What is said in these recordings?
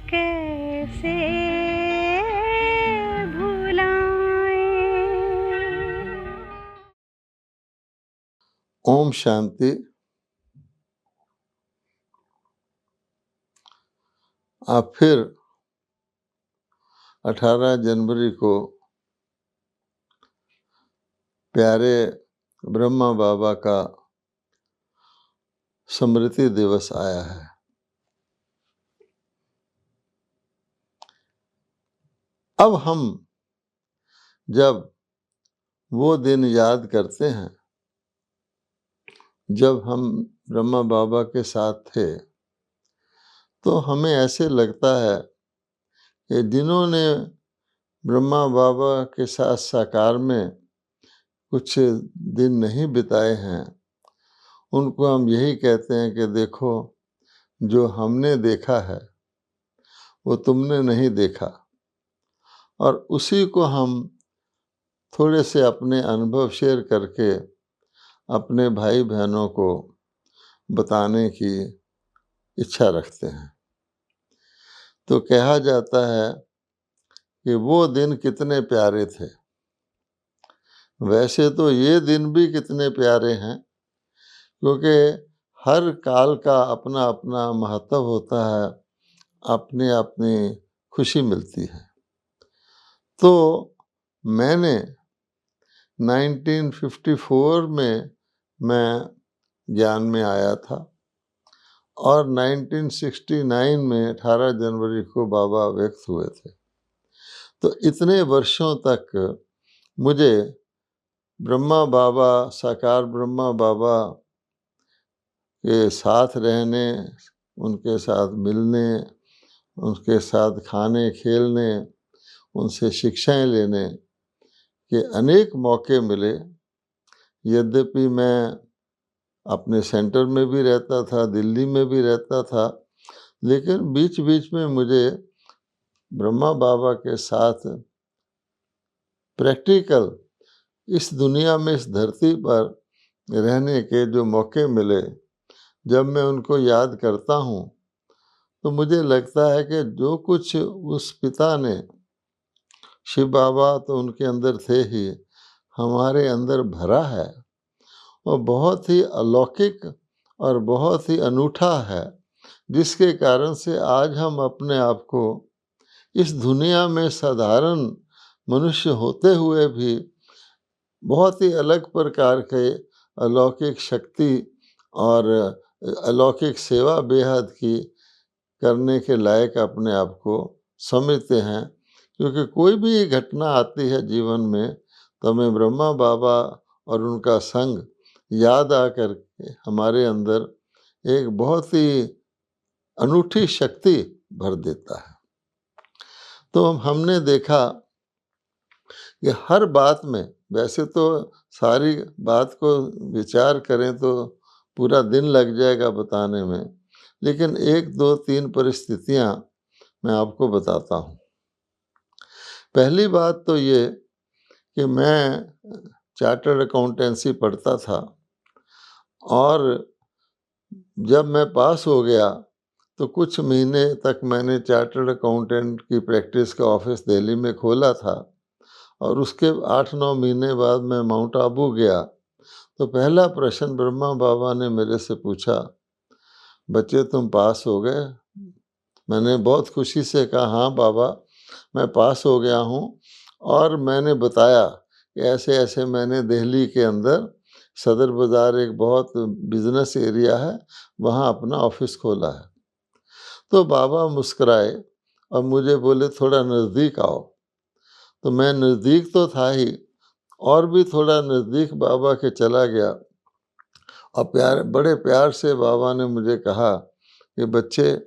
कैसे भुलाएं। ओम शांति। आप फिर 18 जनवरी को प्यारे ब्रह्मा बाबा का स्मृति दिवस आया है। अब हम जब वो दिन याद करते हैं जब हम ब्रह्मा बाबा के साथ थे, तो हमें ऐसे लगता है कि जिन्होंने ब्रह्मा बाबा के साथ साकार में कुछ दिन नहीं बिताए हैं, उनको हम यही कहते हैं कि देखो, जो हमने देखा है वो तुमने नहीं देखा। और उसी को हम थोड़े से अपने अनुभव शेयर करके अपने भाई बहनों को बताने की इच्छा रखते हैं। तो कहा जाता है कि वो दिन कितने प्यारे थे। वैसे तो ये दिन भी कितने प्यारे हैं, क्योंकि हर काल का अपना अपना महत्व होता है, अपनी अपनी खुशी मिलती है। तो मैंने 1954 में मैं ज्ञान में आया था और 1969 में 18 जनवरी को बाबा व्यक्त हुए थे। तो इतने वर्षों तक मुझे ब्रह्मा बाबा, साकार ब्रह्मा बाबा के साथ रहने, उनके साथ मिलने, उनके साथ खाने खेलने, उनसे शिक्षाएं लेने के अनेक मौके मिले। यद्यपि मैं अपने सेंटर में भी रहता था, दिल्ली में भी रहता था, लेकिन बीच बीच में मुझे ब्रह्मा बाबा के साथ प्रैक्टिकल इस दुनिया में, इस धरती पर रहने के जो मौके मिले, जब मैं उनको याद करता हूँ तो मुझे लगता है कि जो कुछ उस पिता ने, शिव बाबा तो उनके अंदर थे ही, हमारे अंदर भरा है, वो बहुत ही अलौकिक और बहुत ही अनूठा है, जिसके कारण से आज हम अपने आप को इस दुनिया में साधारण मनुष्य होते हुए भी बहुत ही अलग प्रकार के अलौकिक शक्ति और अलौकिक सेवा बेहद की करने के लायक अपने आप को समझते हैं। क्योंकि कोई भी घटना आती है जीवन में तो हमें ब्रह्मा बाबा और उनका संग याद आकर के हमारे अंदर एक बहुत ही अनूठी शक्ति भर देता है। तो हमने देखा कि हर बात में, वैसे तो सारी बात को विचार करें तो पूरा दिन लग जाएगा बताने में, लेकिन 1, 2, 3 परिस्थितियां मैं आपको बताता हूँ। पहली बात तो ये कि मैं चार्टर्ड अकाउंटेंसी पढ़ता था और जब मैं पास हो गया तो कुछ महीने तक मैंने चार्टर्ड अकाउंटेंट की प्रैक्टिस का ऑफिस दिल्ली में खोला था और उसके 8-9 महीने बाद मैं माउंट आबू गया। तो पहला प्रश्न ब्रह्मा बाबा ने मेरे से पूछा, बच्चे तुम पास हो गए? मैंने बहुत खुशी से कहा, हाँ बाबा मैं पास हो गया हूँ। और मैंने बताया कि ऐसे ऐसे मैंने दिल्ली के अंदर सदर बाज़ार एक बहुत बिजनेस एरिया है, वहाँ अपना ऑफिस खोला है। तो बाबा मुस्कुराए और मुझे बोले थोड़ा नज़दीक आओ। तो मैं नज़दीक तो था ही, और भी थोड़ा नज़दीक बाबा के चला गया और बड़े प्यार से बाबा ने मुझे कहा कि बच्चे,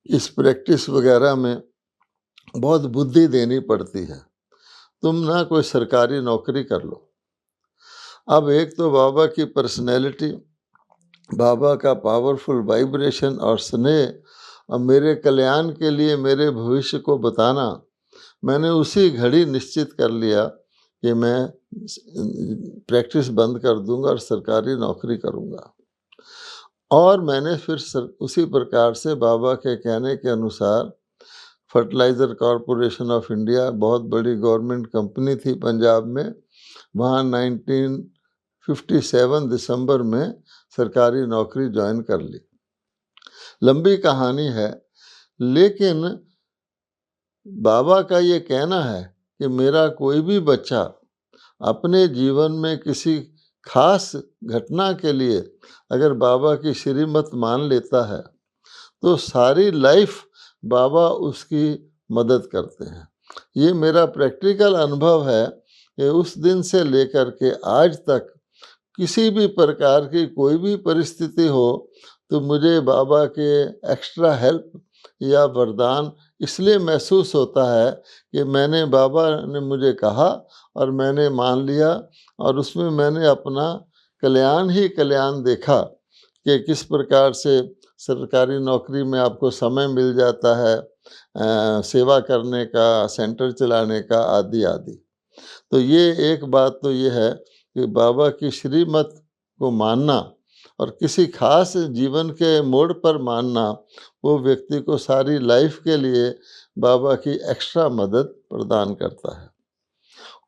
इस प्रैक्टिस वगैरह में बहुत बुद्धि देनी पड़ती है, तुम ना कोई सरकारी नौकरी कर लो। अब एक तो बाबा की पर्सनैलिटी, बाबा का पावरफुल वाइब्रेशन और स्नेह और मेरे कल्याण के लिए मेरे भविष्य को बताना, मैंने उसी घड़ी निश्चित कर लिया कि मैं प्रैक्टिस बंद कर दूंगा और सरकारी नौकरी करूंगा। और मैंने फिर उसी प्रकार से बाबा के कहने के अनुसार फर्टिलाइज़र कॉरपोरेशन ऑफ इंडिया, बहुत बड़ी गवर्नमेंट कंपनी थी पंजाब में। वहाँ 1957 दिसंबर में सरकारी नौकरी ज्वाइन कर ली। लंबी कहानी है, लेकिन बाबा का ये कहना है कि मेरा कोई भी बच्चा अपने जीवन में किसी खास घटना के लिए अगर बाबा की श्रीमत मान लेता है तो सारी लाइफ बाबा उसकी मदद करते हैं। ये मेरा प्रैक्टिकल अनुभव है कि उस दिन से लेकर के आज तक किसी भी प्रकार की कोई भी परिस्थिति हो तो मुझे बाबा के एक्स्ट्रा हेल्प या वरदान इसलिए महसूस होता है कि मैंने बाबा ने मुझे कहा और मैंने मान लिया, और उसमें मैंने अपना कल्याण ही कल्याण देखा कि किस प्रकार से सरकारी नौकरी में आपको समय मिल जाता है सेवा करने का, सेंटर चलाने का, आदि आदि। तो ये एक बात तो ये है कि बाबा की श्रीमत को मानना और किसी खास जीवन के मोड़ पर मानना वो व्यक्ति को सारी लाइफ के लिए बाबा की एक्स्ट्रा मदद प्रदान करता है।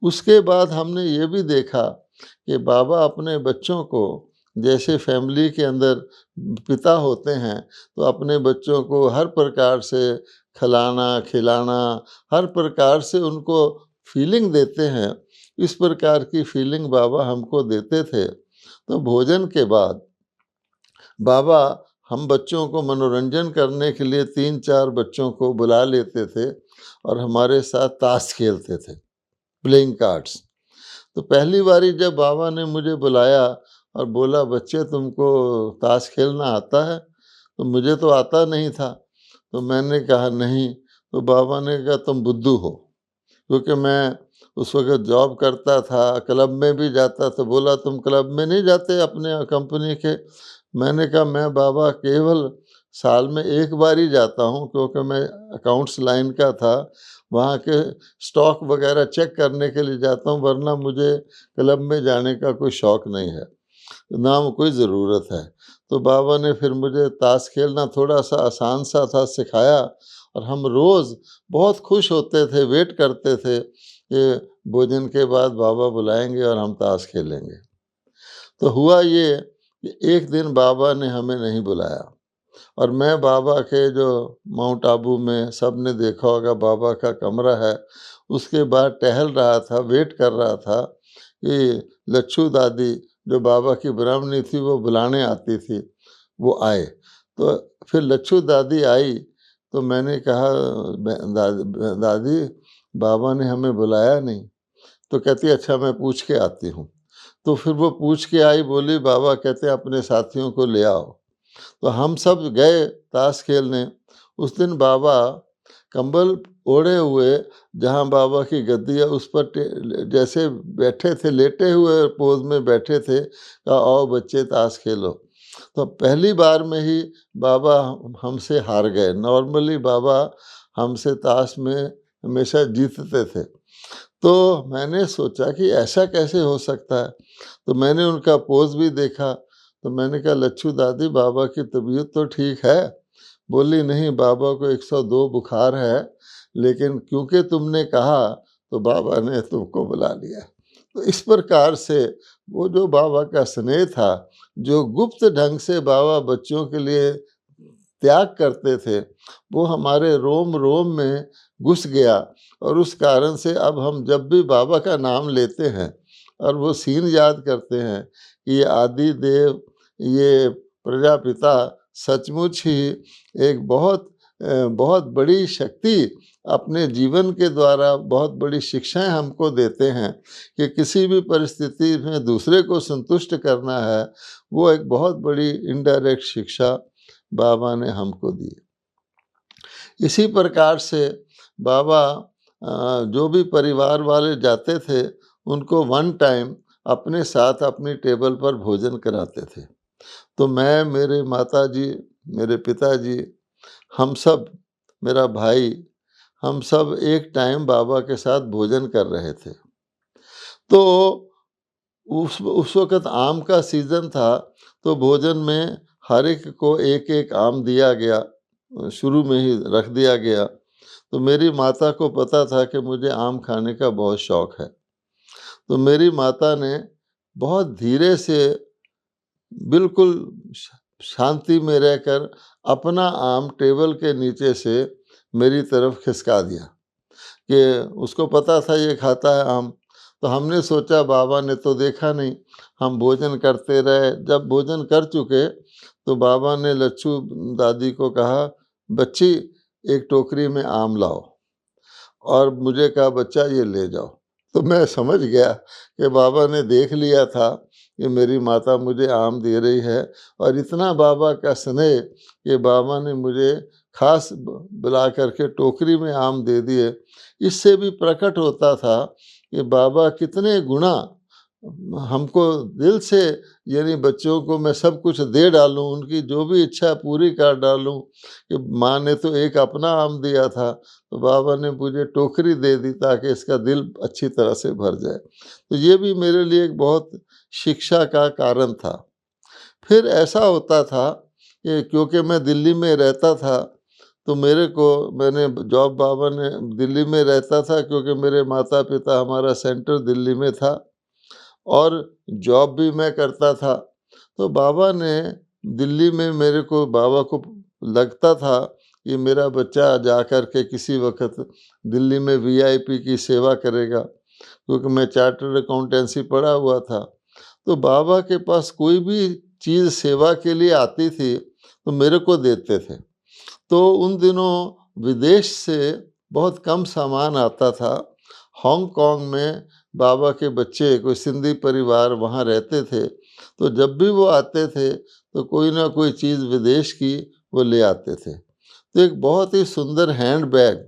उसके बाद हमने ये भी देखा कि बाबा अपने बच्चों को, जैसे फैमिली के अंदर पिता होते हैं तो अपने बच्चों को हर प्रकार से खिलाना खिलाना, हर प्रकार से उनको फीलिंग देते हैं, इस प्रकार की फीलिंग बाबा हमको देते थे। तो भोजन के बाद बाबा हम बच्चों को मनोरंजन करने के लिए 3-4 बच्चों को बुला लेते थे और हमारे साथ ताश खेलते थे, प्लेइंग कार्ड्स। तो पहली बारी जब बाबा ने मुझे बुलाया और बोला बच्चे तुमको ताश खेलना आता है, तो मुझे तो आता नहीं था। तो मैंने कहा नहीं। तो बाबा ने कहा तुम बुद्धू हो, क्योंकि मैं उस वक्त जॉब करता था, क्लब में भी जाता। तो बोला तुम क्लब में नहीं जाते अपने कंपनी के? मैंने कहा मैं बाबा केवल साल में एक बार ही जाता हूँ, क्योंकि मैं अकाउंट्स लाइन का था, वहाँ के स्टॉक वगैरह चेक करने के लिए जाता हूँ, वरना मुझे क्लब में जाने का कोई शौक़ नहीं है, ना कोई ज़रूरत है। तो बाबा ने फिर मुझे ताश खेलना थोड़ा सा आसान सा था सिखाया, और हम रोज़ बहुत खुश होते थे, वेट करते थे कि भोजन के बाद बाबा बुलाएंगे और हम ताश खेलेंगे। तो हुआ ये कि एक दिन बाबा ने हमें नहीं बुलाया, और मैं बाबा के जो माउंट आबू में सबने देखा होगा बाबा का कमरा है, उसके बाद टहल रहा था, वेट कर रहा था कि लच्छू दादी जो बाबा की ब्राह्मणी थी वो बुलाने आती थी, वो आए। तो फिर लच्छू दादी आई तो मैंने कहा दादी बाबा ने हमें बुलाया नहीं। तो कहती अच्छा मैं पूछ के आती हूँ। तो फिर वो पूछ के आई, बोली बाबा कहते हैं अपने साथियों को ले आओ। तो हम सब गए ताश खेलने। उस दिन बाबा कंबल ओढ़े हुए, जहाँ बाबा की गद्दी है उस पर जैसे बैठे थे, लेटे हुए पोज में बैठे थे, कहा आओ बच्चे ताश खेलो। तो पहली बार में ही बाबा हमसे हार गए। नॉर्मली बाबा हमसे ताश में हमेशा जीतते थे। तो मैंने सोचा कि ऐसा कैसे हो सकता है। तो मैंने उनका पोज भी देखा। तो मैंने कहा लच्छू दादी बाबा की तबीयत तो ठीक है? बोली नहीं, बाबा को 102 बुखार है, लेकिन क्योंकि तुमने कहा तो बाबा ने तुमको बुला लिया। तो इस प्रकार से वो जो बाबा का स्नेह था, जो गुप्त ढंग से बाबा बच्चों के लिए त्याग करते थे, वो हमारे रोम रोम में घुस गया। और उस कारण से अब हम जब भी बाबा का नाम लेते हैं और वो सीन याद करते हैं कि ये आदि देव, ये प्रजापिता सचमुच ही एक बहुत बड़ी शक्ति अपने जीवन के द्वारा बहुत बड़ी शिक्षाएं हमको देते हैं कि किसी भी परिस्थिति में दूसरे को संतुष्ट करना है, वो एक बहुत बड़ी इनडायरेक्ट शिक्षा बाबा ने हमको दी। इसी प्रकार से बाबा जो भी परिवार वाले जाते थे उनको वन टाइम अपने साथ अपनी टेबल पर भोजन कराते थे। तो मैं, मेरे माताजी, मेरे पिताजी, हम सब, मेरा भाई, हम सब एक टाइम बाबा के साथ भोजन कर रहे थे। तो उस वक़्त आम का सीज़न था, तो भोजन में हर एक को एक-एक आम दिया गया, शुरू में ही रख दिया गया। तो मेरी माता को पता था कि मुझे आम खाने का बहुत शौक़ है। तो मेरी माता ने बहुत धीरे से बिल्कुल शांति में रहकर अपना आम टेबल के नीचे से मेरी तरफ खिसका दिया कि उसको पता था ये खाता है आम। तो हमने सोचा बाबा ने तो देखा नहीं, हम भोजन करते रहे। जब भोजन कर चुके तो बाबा ने लच्छू दादी को कहा, बच्ची एक टोकरी में आम लाओ, और मुझे कहा बच्चा ये ले जाओ। तो मैं समझ गया कि बाबा ने देख लिया था कि मेरी माता मुझे आम दे रही है, और इतना बाबा का स्नेह कि बाबा ने मुझे खास बुला करके टोकरी में आम दे दिए। इससे भी प्रकट होता था कि बाबा कितने गुणा हमको दिल से, यानी बच्चों को मैं सब कुछ दे डालूं, उनकी जो भी इच्छा पूरी कर डालूं। कि माँ ने तो एक अपना आम दिया था, तो बाबा ने मुझे टोकरी दे दी ताकि इसका दिल अच्छी तरह से भर जाए। तो ये भी मेरे लिए एक बहुत शिक्षा का कारण था। फिर ऐसा होता था कि क्योंकि मैं दिल्ली में रहता था, तो मैंने जॉब, बाबा ने दिल्ली में रहता था क्योंकि मेरे माता पिता, हमारा सेंटर दिल्ली में था और जॉब भी मैं करता था। तो बाबा ने दिल्ली में बाबा को लगता था कि मेरा बच्चा जा कर के किसी वक्त दिल्ली में वीआईपी की सेवा करेगा, क्योंकि मैं चार्टर्ड अकाउंटेंसी पढ़ा हुआ था। तो बाबा के पास कोई भी चीज़ सेवा के लिए आती थी तो मेरे को देते थे। तो उन दिनों विदेश से बहुत कम सामान आता था। हांगकांग में बाबा के बच्चे, कोई सिंधी परिवार वहाँ रहते थे, तो जब भी वो आते थे तो कोई ना कोई चीज़ विदेश की वो ले आते थे। तो एक बहुत ही सुंदर हैंड बैग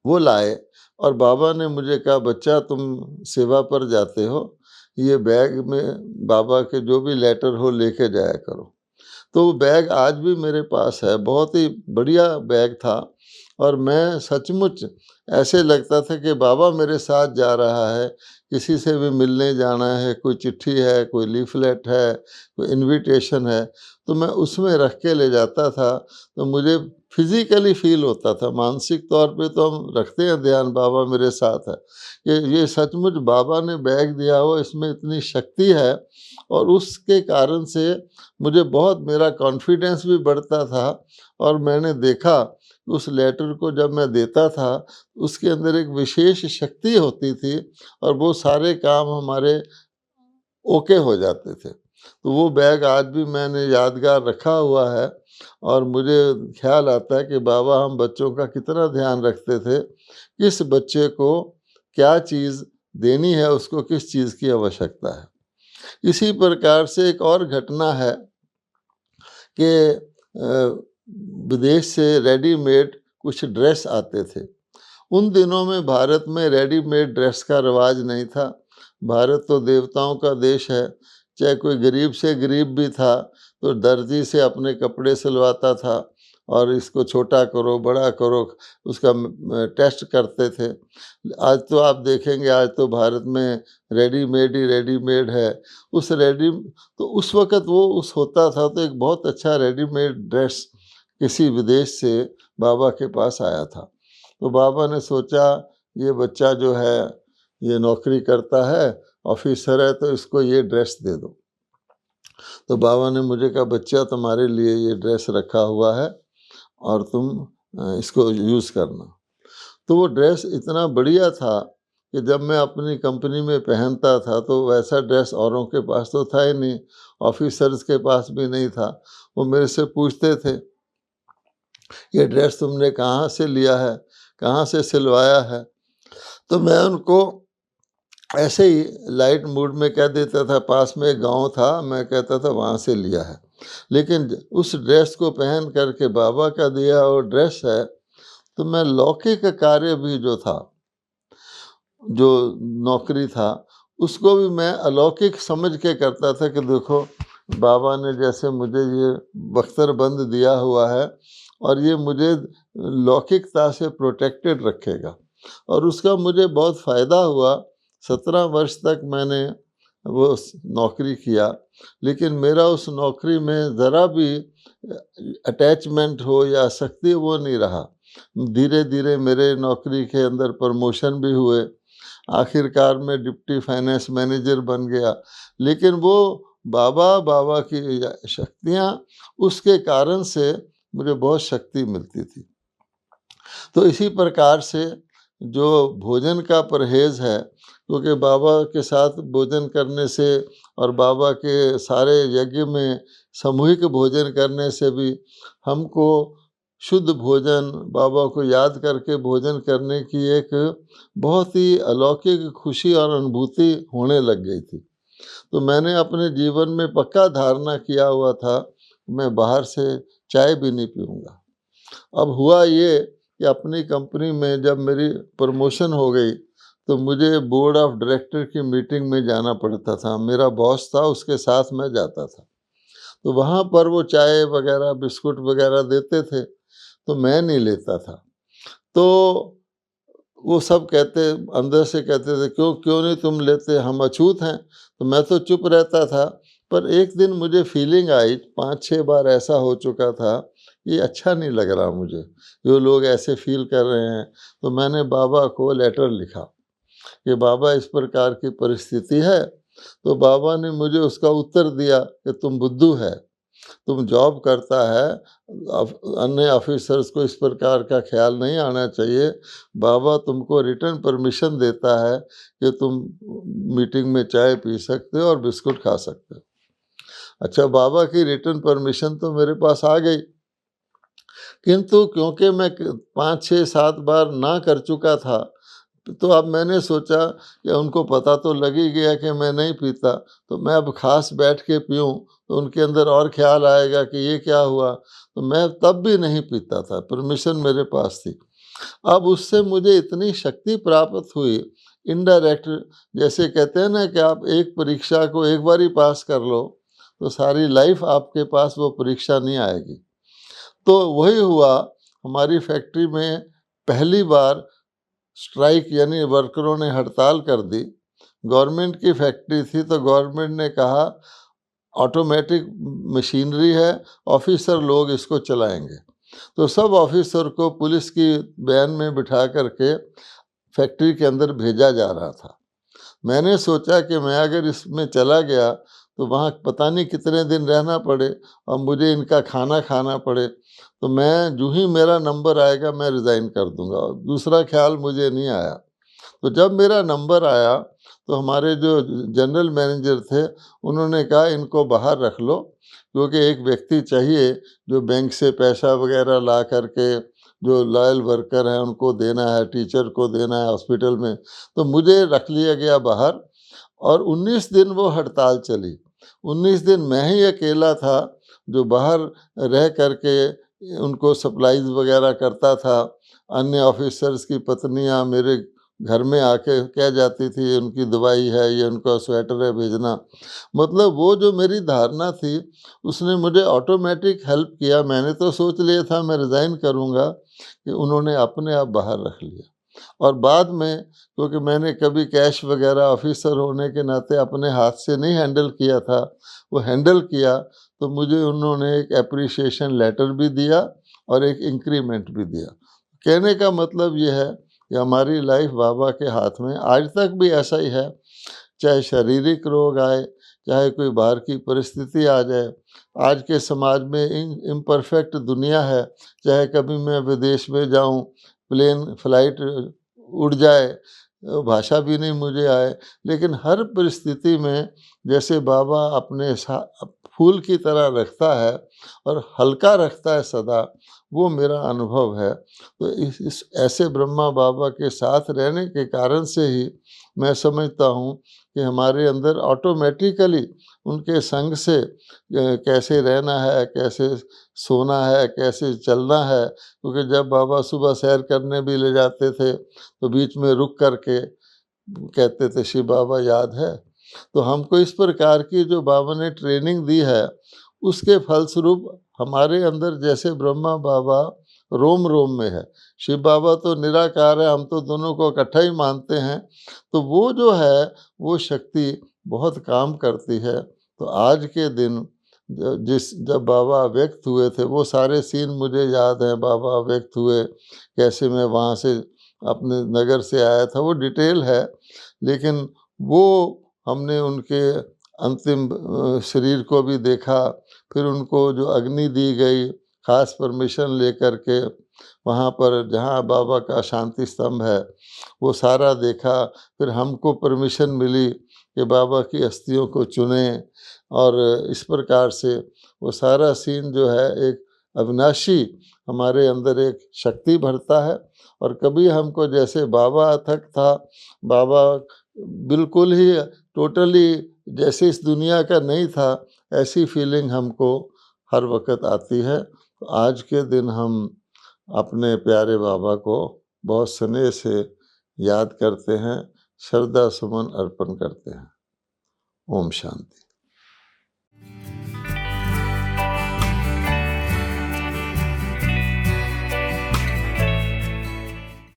वो लाए, और बाबा ने मुझे कहा, बच्चा तुम सेवा पर जाते हो, ये बैग में बाबा के जो भी लेटर हो लेके जाया करो। तो वो बैग आज भी मेरे पास है, बहुत ही बढ़िया बैग था, और मैं सचमुच ऐसे लगता था कि बाबा मेरे साथ जा रहा है। किसी से भी मिलने जाना है, कोई चिट्ठी है, कोई लीफलेट है, कोई इनविटेशन है, तो मैं उसमें रख के ले जाता था। तो मुझे फिजिकली फील होता था, मानसिक तौर पे तो हम रखते हैं ध्यान बाबा मेरे साथ है, कि ये सचमुच बाबा ने बैग दिया हो, इसमें इतनी शक्ति है। और उसके कारण से मुझे बहुत, मेरा कॉन्फिडेंस भी बढ़ता था। और मैंने देखा उस लेटर को जब मैं देता था, उसके अंदर एक विशेष शक्ति होती थी, और वो सारे काम हमारे ओके हो जाते थे। तो वो बैग आज भी मैंने यादगार रखा हुआ है, और मुझे ख्याल आता है कि बाबा हम बच्चों का कितना ध्यान रखते थे, किस बच्चे को क्या चीज़ देनी है, उसको किस चीज़ की आवश्यकता है। इसी प्रकार से एक और घटना है कि विदेश से रेडीमेड कुछ ड्रेस आते थे। उन दिनों में भारत में रेडीमेड ड्रेस का रिवाज नहीं था। भारत तो देवताओं का देश है, चाहे कोई गरीब से गरीब भी था तो दर्जी से अपने कपड़े सिलवाता था, और इसको छोटा करो, बड़ा करो, उसका टेस्ट करते थे। आज तो आप देखेंगे, आज तो भारत में रेडीमेड ही रेडीमेड है। तो उस वक़्त वो होता था, तो एक बहुत अच्छा रेडीमेड ड्रेस किसी विदेश से बाबा के पास आया था। तो बाबा ने सोचा, ये बच्चा जो है ये नौकरी करता है, ऑफिसर है, तो इसको ये ड्रेस दे दो। तो बाबा ने मुझे कहा, बच्चा तुम्हारे लिए ये ड्रेस रखा हुआ है और तुम इसको यूज़ करना। तो वो ड्रेस इतना बढ़िया था कि जब मैं अपनी कंपनी में पहनता था तो वैसा ड्रेस औरों के पास तो था ही नहीं, ऑफिसर्स के पास भी नहीं था। वो मेरे से पूछते थे, ये ड्रेस तुमने कहाँ से लिया है, कहाँ से सिलवाया है? तो मैं उनको ऐसे ही लाइट मूड में कह देता था, पास में एक गाँव था, मैं कहता था वहाँ से लिया है। लेकिन उस ड्रेस को पहन करके, बाबा का दिया और ड्रेस है, तो मैं लौकिक कार्य भी जो था, जो नौकरी था, उसको भी मैं अलौकिक समझ के करता था कि देखो बाबा ने जैसे मुझे ये बख्तरबंद दिया हुआ है, और ये मुझे लौकिकता से प्रोटेक्टेड रखेगा। और उसका मुझे बहुत फ़ायदा हुआ। 17 वर्ष तक मैंने वो नौकरी किया, लेकिन मेरा उस नौकरी में ज़रा भी अटैचमेंट हो या आसक्ति वो नहीं रहा। धीरे धीरे मेरे नौकरी के अंदर प्रमोशन भी हुए, आखिरकार मैं डिप्टी फाइनेंस मैनेजर बन गया। लेकिन वो बाबा बाबा की शक्तियाँ, उसके कारण से मुझे बहुत शक्ति मिलती थी। तो इसी प्रकार से जो भोजन का परहेज़ है, क्योंकि बाबा के साथ भोजन करने से और बाबा के सारे यज्ञ में सामूहिक भोजन करने से भी हमको शुद्ध भोजन, बाबा को याद करके भोजन करने की एक बहुत ही अलौकिक खुशी और अनुभूति होने लग गई थी। तो मैंने अपने जीवन में पक्का धारणा किया हुआ था, मैं बाहर से चाय भी नहीं पीऊँगा। अब हुआ ये कि अपनी कंपनी में जब मेरी प्रमोशन हो गई, तो मुझे बोर्ड ऑफ डायरेक्टर की मीटिंग में जाना पड़ता था। मेरा बॉस था, उसके साथ मैं जाता था। तो वहाँ पर वो चाय वगैरह, बिस्कुट वगैरह देते थे, तो मैं नहीं लेता था। तो वो सब कहते, अंदर से कहते थे, क्यों क्यों नहीं तुम लेते, हम अछूत हैं। तो मैं तो चुप रहता था। पर एक दिन मुझे फीलिंग आई, 5-6 बार ऐसा हो चुका था, ये अच्छा नहीं लग रहा मुझे, जो लोग ऐसे फील कर रहे हैं। तो मैंने बाबा को लेटर लिखा कि बाबा इस प्रकार की परिस्थिति है। तो बाबा ने मुझे उसका उत्तर दिया कि तुम बुद्धू है, तुम जॉब करता है, अन्य ऑफिसर्स को इस प्रकार का ख्याल नहीं आना चाहिए। बाबा तुमको रिटर्न परमिशन देता है कि तुम मीटिंग में चाय पी सकते हो और बिस्कुट खा सकते हो। अच्छा, बाबा की रिटर्न परमिशन तो मेरे पास आ गई, किंतु क्योंकि मैं 5-6-7 बार ना कर चुका था, तो अब मैंने सोचा कि उनको पता तो लग ही गया कि मैं नहीं पीता, तो मैं अब खास बैठ के पीऊँ तो उनके अंदर और ख्याल आएगा कि ये क्या हुआ। तो मैं तब भी नहीं पीता था, परमिशन मेरे पास थी। अब उससे मुझे इतनी शक्ति प्राप्त हुई, इनडायरेक्ट, जैसे कहते हैं ना कि आप एक परीक्षा को एक बार ही पास कर लो, तो सारी लाइफ आपके पास वो परीक्षा नहीं आएगी। तो वही हुआ, हमारी फैक्ट्री में पहली बार स्ट्राइक, यानी वर्करों ने हड़ताल कर दी। गवर्नमेंट की फैक्ट्री थी, तो गवर्नमेंट ने कहा ऑटोमेटिक मशीनरी है, ऑफिसर लोग इसको चलाएंगे। तो सब ऑफिसर को पुलिस की वैन में बिठा करके फैक्ट्री के अंदर भेजा जा रहा था। मैंने सोचा कि मैं अगर इसमें चला गया तो वहाँ पता नहीं कितने दिन रहना पड़े और मुझे इनका खाना खाना पड़े, तो मैं जो ही मेरा नंबर आएगा मैं रिज़ाइन कर दूंगा। दूसरा ख्याल मुझे नहीं आया। तो जब मेरा नंबर आया, तो हमारे जो जनरल मैनेजर थे, उन्होंने कहा इनको बाहर रख लो, क्योंकि एक व्यक्ति चाहिए जो बैंक से पैसा वगैरह ला करके, जो लॉयल वर्कर हैं उनको देना है, टीचर को देना है हॉस्पिटल में। तो मुझे रख लिया गया बाहर, और 19 दिन वो हड़ताल चली। 19 दिन मैं ही अकेला था जो बाहर रह करके उनको सप्लाईज वगैरह करता था। अन्य ऑफिसर्स की पत्नियां मेरे घर में आके कह जाती थी उनकी दवाई है, ये उनका स्वेटर है भेजना। मतलब वो जो मेरी धारणा थी, उसने मुझे ऑटोमेटिक हेल्प किया। मैंने तो सोच लिया था मैं रिज़ाइन करूँगा, कि उन्होंने अपने आप बाहर रख लिया। और बाद में, क्योंकि मैंने कभी कैश वगैरह ऑफिसर होने के नाते अपने हाथ से नहीं हैंडल किया था, वो हैंडल किया, तो मुझे उन्होंने एक एप्रिसिएशन लेटर भी दिया और एक इंक्रीमेंट भी दिया। कहने का मतलब ये है कि हमारी लाइफ बाबा के हाथ में, आज तक भी ऐसा ही है। चाहे शारीरिक रोग आए, चाहे कोई बाहर की परिस्थिति आ जाए, आज के समाज में इम्परफेक्ट दुनिया है, चाहे कभी मैं विदेश में जाऊं, प्लेन फ्लाइट उड़ जाए, भाषा भी नहीं मुझे आए, लेकिन हर परिस्थिति में जैसे बाबा अपने फूल की तरह रखता है और हल्का रखता है सदा, वो मेरा अनुभव है। तो इस ऐसे ब्रह्मा बाबा के साथ रहने के कारण से ही मैं समझता हूँ कि हमारे अंदर ऑटोमेटिकली उनके संग से कैसे रहना है, कैसे सोना है, कैसे चलना है। क्योंकि जब बाबा सुबह सैर करने भी ले जाते थे, तो बीच में रुक करके कहते थे शिव बाबा याद है। तो हमको इस प्रकार की जो बाबा ने ट्रेनिंग दी है, उसके फलस्वरूप हमारे अंदर जैसे ब्रह्मा बाबा रोम रोम में है, शिव बाबा तो निराकार है, हम तो दोनों को इकट्ठा ही मानते हैं। तो वो जो है, वो शक्ति बहुत काम करती है। तो आज के दिन जब बाबा व्यक्त हुए थे वो सारे सीन मुझे याद हैं। बाबा व्यक्त हुए, कैसे मैं वहाँ से अपने नगर से आया था, वो डिटेल है। लेकिन वो हमने उनके अंतिम शरीर को भी देखा, फिर उनको जो अग्नि दी गई खास परमिशन लेकर के, वहाँ पर जहाँ बाबा का शांति स्तंभ है वो सारा देखा। फिर हमको परमिशन मिली कि बाबा की अस्थियों को चुनें, और इस प्रकार से वो सारा सीन जो है एक अविनाशी हमारे अंदर एक शक्ति भरता है। और कभी हमको जैसे बाबा अथक था, बाबा बिल्कुल ही टोटली जैसे इस दुनिया का नहीं था, ऐसी फीलिंग हमको हर वक्त आती है। तो आज के दिन हम अपने प्यारे बाबा को बहुत स्नेह से याद करते हैं, श्रद्धा सुमन अर्पण करते हैं। ओम शांति।